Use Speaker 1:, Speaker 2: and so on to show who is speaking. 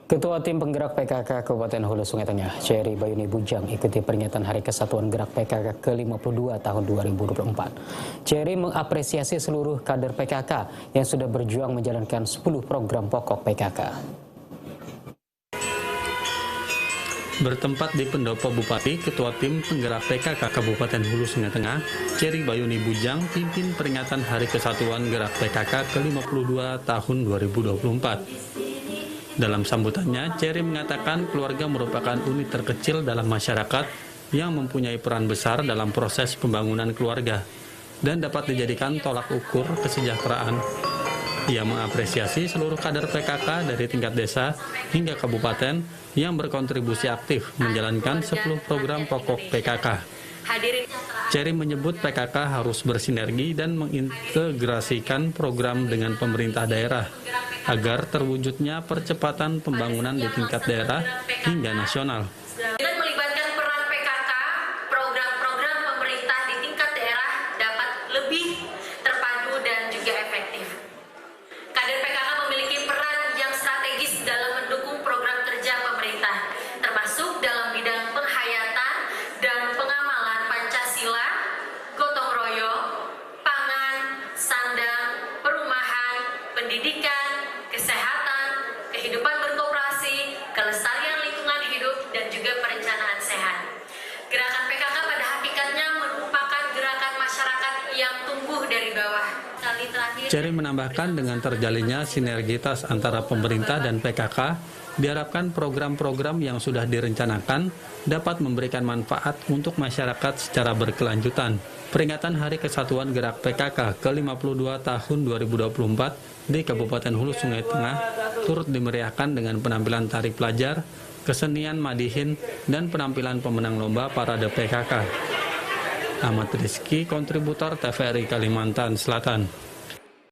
Speaker 1: Ketua Tim Penggerak PKK Kabupaten Hulu Sungai Tengah, Cherry Bayuni Bujang, ikuti peringatan Hari Kesatuan Gerak PKK ke-52 tahun 2024. Cherry mengapresiasi seluruh kader PKK yang sudah berjuang menjalankan 10 program pokok PKK.
Speaker 2: Bertempat di Pendopo Bupati, Ketua Tim Penggerak PKK Kabupaten Hulu Sungai Tengah, Cherry Bayuni Bujang, pimpin peringatan Hari Kesatuan Gerak PKK ke-52 tahun 2024. Dalam sambutannya, Cherry mengatakan keluarga merupakan unit terkecil dalam masyarakat yang mempunyai peran besar dalam proses pembangunan keluarga dan dapat dijadikan tolak ukur kesejahteraan. Ia mengapresiasi seluruh kader PKK dari tingkat desa hingga kabupaten yang berkontribusi aktif menjalankan 10 program pokok PKK. Cherry menyebut PKK harus bersinergi dan mengintegrasikan program dengan pemerintah daerah agar terwujudnya percepatan pembangunan di tingkat daerah hingga nasional.
Speaker 3: Dengan melibatkan peran PKK, program-program pemerintah di tingkat daerah dapat lebih terpadu dan juga efektif. Kader PKK memiliki peran yang strategis dalam mendukung program kerja pemerintah, termasuk dalam bidang penghayatan dan pengamalan Pancasila, gotong royong, pangan, sandang, perumahan, pendidikan, kesehatan, kehidupan berkoperasi, kelestarian lingkungan hidup, dan juga perencanaan sehat. Gerakan PKK pada hakikatnya merupakan gerakan masyarakat yang tumbuh dari bawah.
Speaker 2: Cherry menambahkan dengan terjalinnya sinergitas antara pemerintah dan PKK, diharapkan program-program yang sudah direncanakan dapat memberikan manfaat untuk masyarakat secara berkelanjutan. Peringatan Hari Kesatuan Gerak PKK ke-52 tahun 2024 di Kabupaten Hulu Sungai Tengah turut dimeriahkan dengan penampilan tari pelajar, kesenian madihin, dan penampilan pemenang lomba parade PKK. Ahmad Rizky, kontributor TVRI Kalimantan Selatan.